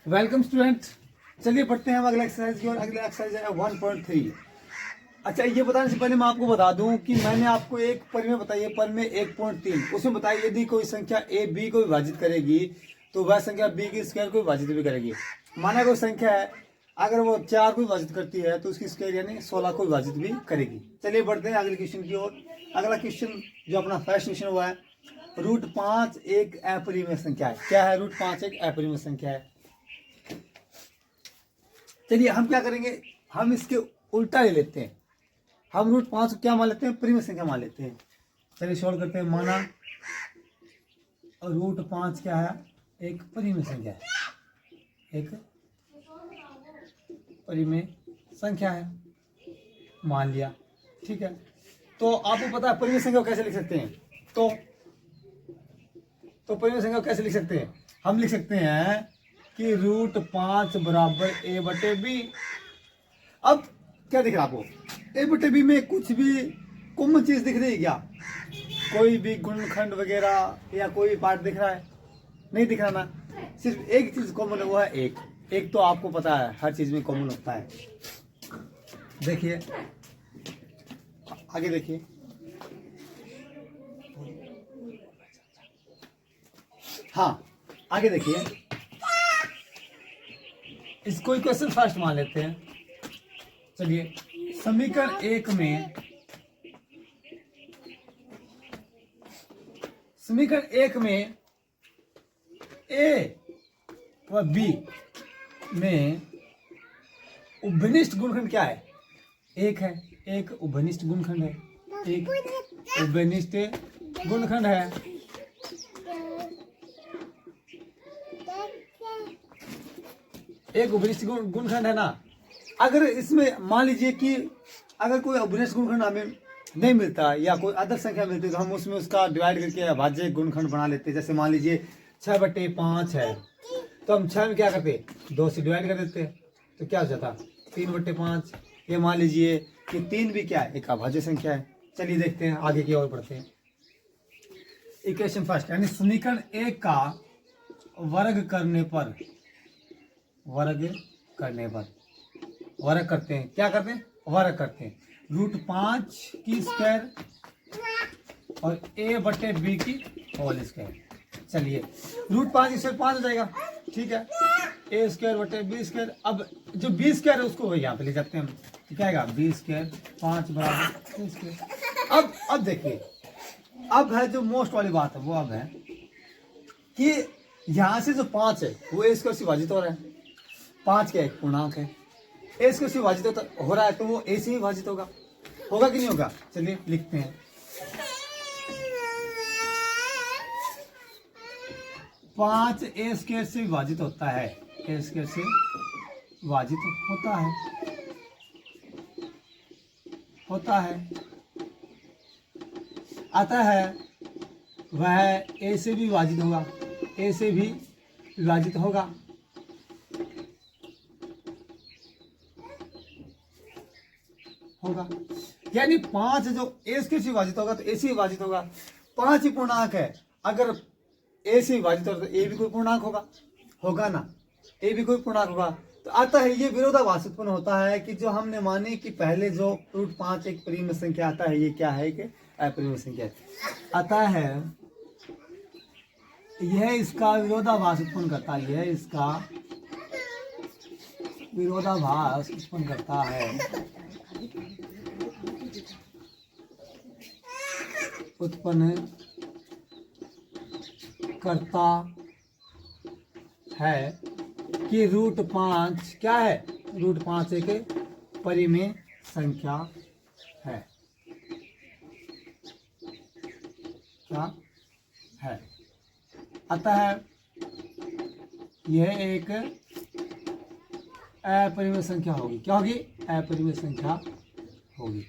Welcome student. चलिए पढ़ते हैं हम अगले एक्सरसाइज की और अगले एक्सरसाइज है 1.3। अच्छा, ये बताने से पहले मैं आपको बता दूं कि मैंने आपको एक परिमेय बताई है, परिमेय 1.3। उसमें बताइए यदि कोई संख्या ए बी को विभाजित करेगी तो वह संख्या बी की स्क्वायर को विभाजित भी करेगी। माना कोई संख्या है, अगर वो 4 को विभाजित करती है तो उसकी स्क्वायर यानी 16 को विभाजित भी करेगी। चलिए बढ़ते हैं अगले क्वेश्चन की ओर। अगला क्वेश्चन जो अपना फर्स्ट क्वेश्चन हुआ है, √5 एक अपरिमेय संख्या है। क्या है? √5 एक अपरिमेय संख्या है। चलिए हम क्या करेंगे, हम इसके उल्टा ले लेते हैं। हम √5 को क्या मान लेते हैं? परिमेय संख्या मान लेते हैं। चलिए सॉल्व करते हैं। माना √5 क्या है? एक परिमेय संख्या है, एक परिमेय संख्या है, मान लिया। ठीक है, तो आपको पता है परिमेय संख्या को कैसे लिख सकते हैं? तो परिमेय संख्या को कैसे लिख सकते हैं? हम लिख सकते हैं कि √5 बराबर a बटे b। अब क्या दिख रहा है आपको? a बटे b में कुछ भी कॉमन चीज दिख रही है क्या? कोई भी गुणनखंड वगैरह या कोई पार्ट दिख रहा है? नहीं दिख रहा ना। सिर्फ एक चीज कॉमन है, वो है एक तो आपको पता है हर चीज में कॉमन होता है। देखिए आगे देखिए, हाँ आगे देखिए, इसको इक्वेशन फर्स्ट मान लेते हैं। चलिए समीकरण 1 में ए व बी में उभयनिष्ठ गुणनखंड क्या है? एक है, एक उभयनिष्ठ गुणनखंड है, एक उभयनिष्ठ गुणनखंड है। एक उभयनिष्ठ गुणनखंड है ना। अगर इसमें मान लीजिए कि अगर कोई उभयनिष्ठ गुणनखंड हमें नहीं मिलता या कोई अदर संख्या मिलती तो हम उसमें उसका डिवाइड करके अभाज्य गुणनखंड बना लेते। जैसे मान लीजिए 6/5 है तो हम 6 में क्या करते? 2 से डिवाइड कर देते, तो क्या हो जाता? 3/5। ये मान लीजिए कि 3 भी क्या है? एक अभाज्य संख्या है। चलिए देखते हैं आगे की ओर बढ़ते हैं। इक्वेशन फर्स्ट यानी समीकरण 1 का वर्ग करने पर वर्ग करते हैं। क्या करते हैं? वर्ग करते हैं। √5 की स्क्वायर और a बटे b की होल स्क्वायर। चलिए √5 की स्क्वायर 5 हो जाएगा। ठीक है, a स्क्वायर बटे b स्क्वायर। अब जो b स्क्वायर है उसको यहाँ पे ले जाते हैं हम, तो क्या आएगा? b स्क्वायर 5 बराबर a स्क्वायर। अब देखिए, अब है जो मोस्ट वाली बात है, वो अब है कि यहाँ से जो 5 है वो a स्क्वायर से विभाजित हो रहा है। 5 क्या एक पूर्णांक है, a स्क्वायर से विभाजित हो रहा है तो वो a से ही विभाजित होगा कि नहीं होगा? चलिए लिखते हैं। 5 a स्क्वायर से विभाजित होता है, a स्क्वायर से विभाजित होता है आता है, वह a से भी विभाजित होगा, a से भी विभाजित होगा। यानी 5 जो a से विभाजित होगा तो a से विभाजित होगा। 5 ही पूर्णांक है, अगर a से विभाजित होगा तो a भी कोई पूर्णांक होगा ना, a भी कोई पूर्णांक होगा। तो आता है ये विरोधाभास उत्पन्न होता है कि जो हमने माने कि पहले जो √5 एक परिमेय संख्या आता है, ये क्या है कि अपरिमेय संख्या आता है। यह इसका विरोधाभास उत्पन्न करता है, यह इसका विरोधाभास उत्पन्न करता है, उत्पन्न करता है कि √5 क्या है? √5 एक परिमेय संख्या है। क्या है? अतः यह एक अपरिमेय संख्या होगी। क्या होगी? अपरिमेय संख्या होगी।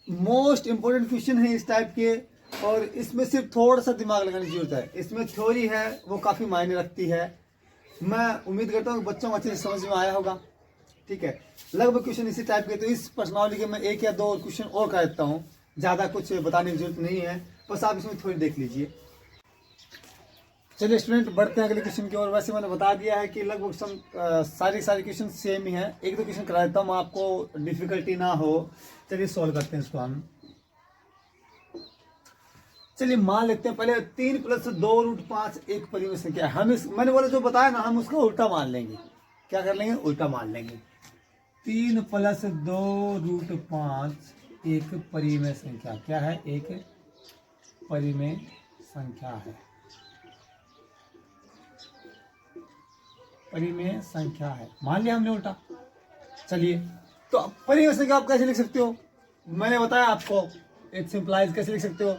मोस्ट इंपोर्टेंट क्वेश्चन है इस टाइप के, और इसमें सिर्फ थोड़ा सा दिमाग लगाने की जरूरत है। इसमें थ्योरी है वो काफ़ी मायने रखती है। मैं उम्मीद करता हूँ बच्चों को अच्छे से समझ में आया होगा। ठीक है, लगभग क्वेश्चन इसी टाइप के। तो इस प्रश्नावली के मैं 1 या 2 क्वेश्चन और कर देता हूँ, ज़्यादा कुछ बताने की जरूरत नहीं है, बस आप इसमें थोड़ी देख लीजिए। चलिए स्टूडेंट, बढ़ते हैं अगले क्वेश्चन की ओर। वैसे मैंने बता दिया है कि लगभग सारी क्वेश्चन सेम ही है। एक दो क्वेश्चन करा देता हूँ, आपको डिफिकल्टी ना हो। चलिए सॉल्व करते हैं इसको हम। चलिए मान लेते हैं पहले 3 + 2√5 एक परिमेय संख्या है। हम मैंने बोला जो बताया ना, हम उसका उल्टा मान लेंगे। क्या कर लेंगे? उल्टा मान लेंगे। 3 + 2√5 एक परिमेय संख्या क्या है? एक परिमेय संख्या है। परिमेय संख्या है, मान लिया हमने उल्टा। चलिए, तो परिमेय संख्या आप कैसे लिख सकते हो? मैंने बताया आपको, इट सिंप्लाइज कैसे लिख सकते हो।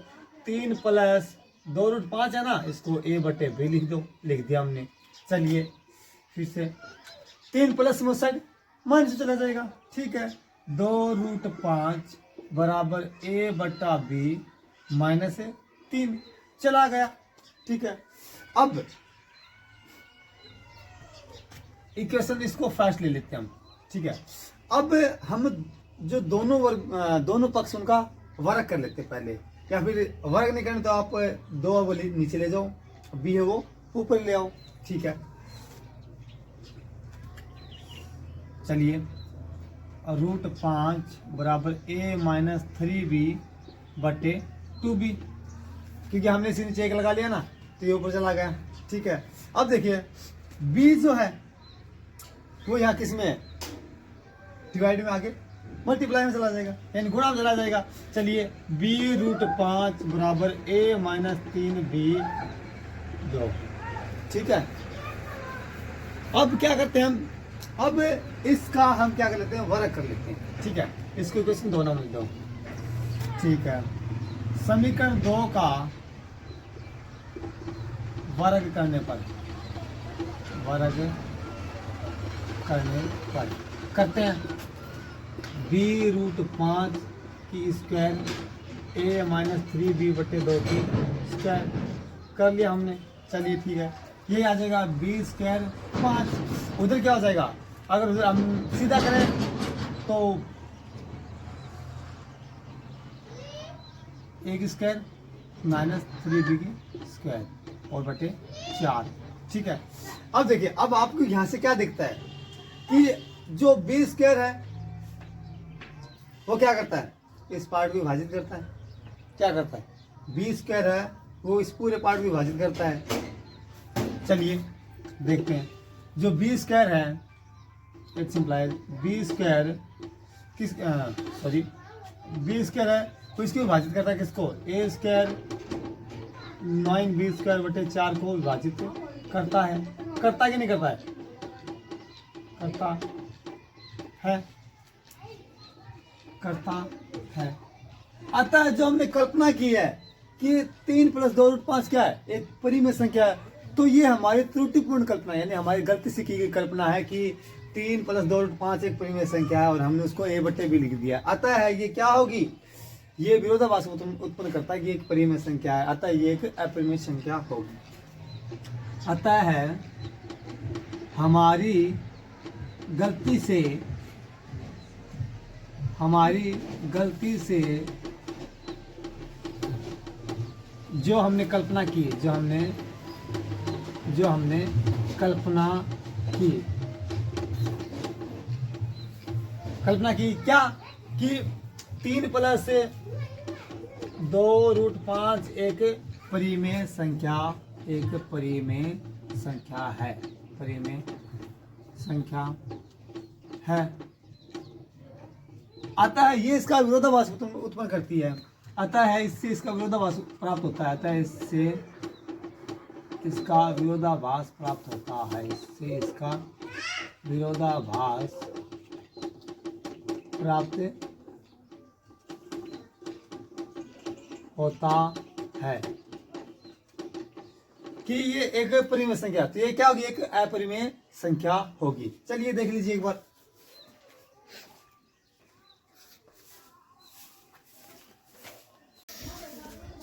3 + 2√5 है ना, इसको a/b लिख दो। लिख दिया हमने। चलिए फिर से 3 प्लस में साइड माइनस चला जाएगा। ठीक है, 2√5 बराबर a/b माइनस 3 चला गया। ठीक है, अब इक्वेशन इसको फर्स्ट ले लेते हैं हम। ठीक है, अब हम जो दोनों पक्ष उनका वर्ग कर लेते हैं पहले, या फिर वर्ग नहीं करना तो आप 2 वो नीचे ले जाओ, b है वो ऊपर ले आओ। ठीक है, चलिए √5 बराबर a - 3b/2b, क्योंकि हमने इसी नीचे 1 लगा लिया ना, तो ये ऊपर चला गया। ठीक है, अब देखिए b जो है वो यहाँ किस में है? डिवाइड में आके मल्टीप्लाई में चला जाएगा, यानी गुणा में चला जाएगा। चलिए b√5 बराबर a - 3b/2। ठीक है, अब क्या करते हैं हम? अब इसका हम क्या कर लेते हैं? वर्ग कर लेते हैं। ठीक है, इसको क्वेश्चन दोनों में दो। ठीक है, समीकरण 2 का वर्ग करने पर करते हैं b√5 की स्क्वायर a - 3b/2 की स्क्वायर कर लिया हमने। चलिए ठीक है, ये आ जाएगा b² 5। उधर क्या हो जाएगा? अगर उधर हम सीधा करें तो 1² - 3b की स्क्वायर और बटे 4। ठीक है, अब देखिए, अब आपको यहां से क्या दिखता है कि जो b² है वो क्या करता है? इस पार्ट को विभाजित करता है। क्या करता है? b² है वो इस पूरे पार्ट को विभाजित करता है। चलिए देखते हैं, जो b² है, इट्स इम्प्लाइज b² किस b² है तो इसको विभाजित करता है किसको? a² 9b²/4 को विभाजित करता है। करता कि नहीं करता है? करता है। अतः जो हमने कल्पना की है कि 3 + 2√5 क्या है? एक परिमेय संख्या है, तो ये हमारी त्रुटिपूर्ण कल्पना है, यानी हमारी गलती से की गई कल्पना है कि 3 + 2√5 एक परिमेय संख्या है और हमने उसको a/b लिख दिया। अतः है ये क्या होगी? ये विरोधाभास उत्पन्न करता है कि एक परिमेय संख्या है, अतः ये एक अपरिमेय संख्या होगी। अतः है हमारी गलती से जो हमने कल्पना की, कल्पना की क्या? कि 3 + 2√5 एक परिमेय संख्या है। अतः ये इसका विरोधाभास उत्पन्न करती है। अतः है इससे इसका विरोधाभास प्राप्त होता है। अतः इससे इसका विरोधाभास प्राप्त होता है। इससे इसका विरोधाभास प्राप्त होता है कि ये एक परिमेय संख्या, तो ये क्या होगी? एक अपरिमेय संख्या होगी। चलिए देख लीजिए एक बार।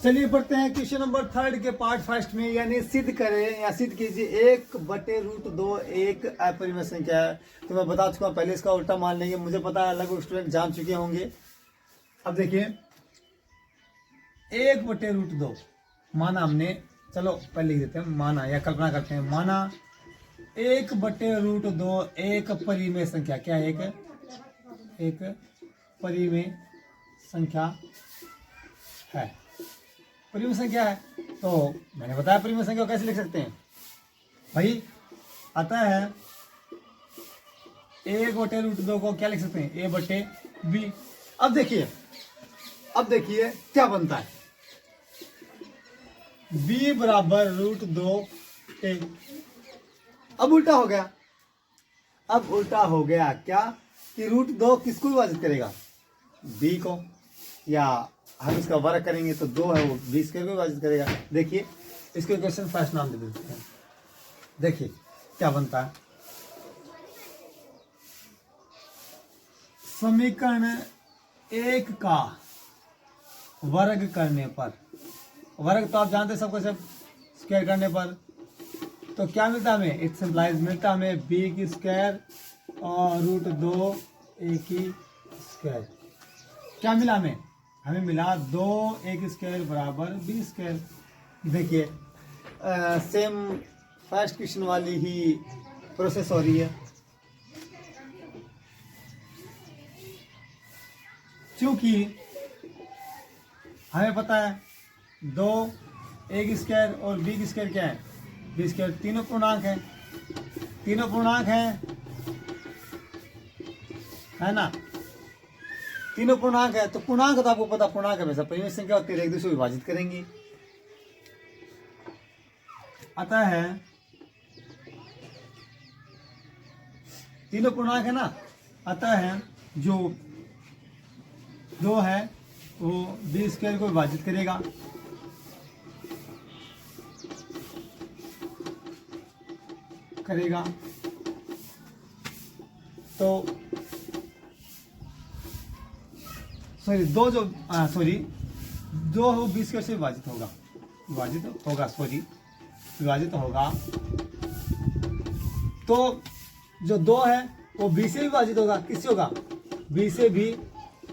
चलिए पढ़ते हैं क्वेश्चन नंबर 3 के पार्ट फर्स्ट में, यानी सिद्ध करें या सिद्ध कीजिए 1/√2 एक अपरिमेय संख्या है। तो मैं बता चुका हूं, पहले इसका उल्टा मान लेंगे। मुझे पता है लगभग स्टूडेंट जान चुके होंगे। अब देखिए 1/√2 माना हमने। चलो पहले लिख देते हैं। माना या कल्पना करते हैं, माना 1/√2 एक परिमेय संख्या। क्या है? एक परिमेय संख्या है। परिमेय संख्या है तो मैंने बताया परिमेय संख्या को कैसे लिख सकते हैं भाई। आता है 1/√2 को क्या लिख सकते हैं? a/b। अब देखिए क्या बनता है, b बराबर √2a। अब उल्टा हो गया क्या कि √2 किसको विभाजित करेगा? b को, या हम इसका वर्ग करेंगे तो 2 है वो b स्क्वायर को विभाजित करेगा। देखिए इसको इक्वेशन फर्स्ट नाम दे देते हैं। देखिए क्या बनता है, समीकरण 1 का वर्ग करने पर, वर्ग तो आप जानते हैं सबको, सब स्क्वायर करने पर तो क्या मिलता है हमें? इट सिंप्लाइज मिलता हमें b की स्क्वायर और √2a की स्क्वायर। क्या मिला हमें? हमें मिला 2a की स्क्वायर बराबर b स्क्वायर। देखिए सेम फर्स्ट क्वेश्चन वाली ही प्रोसेस हो रही है। क्योंकि हमें पता है 2a की स्क्वायर और b की स्क्वायर क्या है? b स्क्वायर तीनों पूर्णांक हैं, है ना? तीनों पूर्णांक है तो पूर्णांक तो आपको पता, पूर्णांक हमेशा परिमेय संख्या होती है, एक दूसरे को विभाजित करेंगी। आता है तीनों पूर्णांक है ना, आता है जो 2 है वो b स्क्वायर को विभाजित करेगा, तो दो हो b स्क्वायर से विभाजित होगा, तो जो 2 है वो b से विभाजित होगा। किससे होगा? b से भी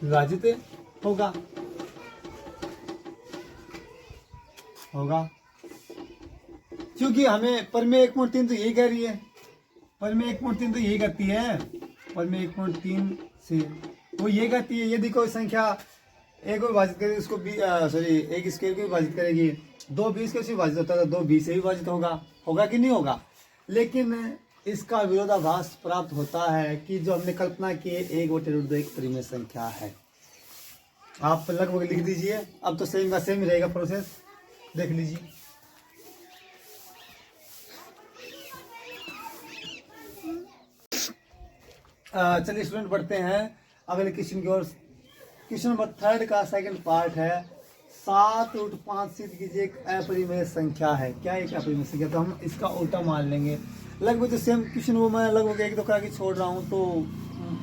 विभाजित होगा। क्योंकि हमें परिमेय 1.3 तो यही कह रही है, परिमेय 1.3 तो यही कहती है, परिमेय 1.3 से वो ये कहती है यदि कोई संख्या a को विभाजित करेगी उसको एक स्क्वायर को विभाजित करेगी, 2 b स्क्वायर से विभाजित होता है तो 2 b से विभाजित होगा कि नहीं होगा। लेकिन इसका विरोधाभास प्राप्त होता है कि जो हमने कल्पना की 1/√2 एक परिमेय संख्या है। आप लगभग लिख दीजिए, अब तो सेम का सेम ही रहेगा प्रोसेस, देख लीजिए। चलिए स्टूडेंट बढ़ते हैं अगले क्वेश्चन की ओर। क्वेश्चन नंबर 3 का सेकंड पार्ट है 7√5 सिद्ध कीजिए एक अपरिमेय संख्या है। क्या एक अपरिमेय संख्या? तो हम इसका उल्टा मान लेंगे। लगभग जो सेम क्वेश्चन वो मैं लगभग 1-2 करा के छोड़ रहा हूँ, तो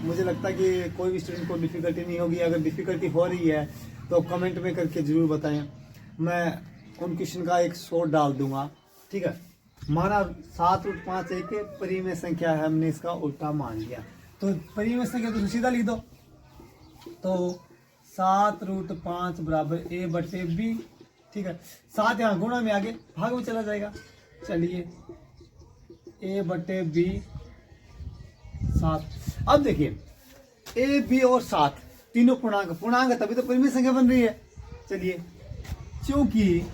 मुझे लगता है कि कोई भी स्टूडेंट को डिफ़िकल्टी नहीं होगी। अगर डिफ़िकल्टी हो रही है तो कमेंट में करके ज़रूर बताएं, मैं उन क्वेश्चन का एक शॉर्ट डाल दूंगा। ठीक है, माना 7√5 एक परिमेय संख्या है, हमने इसका उल्टा मान लिया, तो परिमेय संख्या तो सीधा लिख दो। तो 7√5 बराबर a/b। ठीक है, 7 यहाँ गुणा में आगे भाग में चला जाएगा। चलिए a/b 7। अब देखिए a, b और 7 तीनों पूर्णांक तभी तो परिमेय संख्या बन रही है। चलिए क्योंकि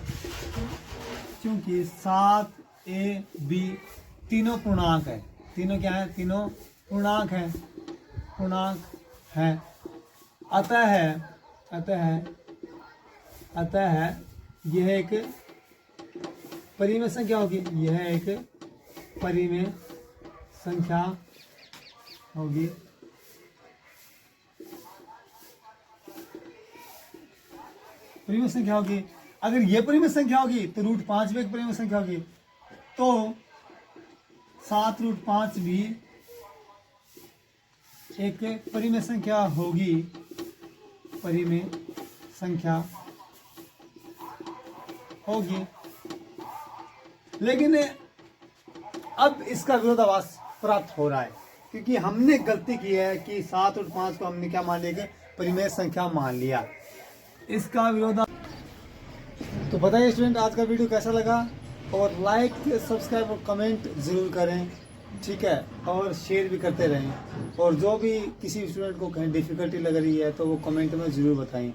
7a b तीनों पूर्णांक है, तीनों क्या है? तीनों पूर्णांक है। अतः यह एक परिमेय संख्या होगी, परिमेय संख्या होगी। अगर ये परिमेय संख्या होगी तो √5 भी एक परिमेय संख्या होगी, तो 7√5 भी एक परिमेय संख्या होगी, लेकिन अब इसका विरोधाभास प्राप्त हो रहा है क्योंकि हमने गलती की है कि 7/5 को हमने क्या मान लिया? परिमेय संख्या मान लिया। इसका विरोधाभास, तो तो बताइए स्टूडेंट आज का वीडियो कैसा लगा, और लाइक सब्सक्राइब और कमेंट ज़रूर करें, ठीक है, और शेयर भी करते रहें। और जो भी किसी स्टूडेंट को कहीं डिफ़िकल्टी लग रही है तो वो कमेंट में ज़रूर बताएं।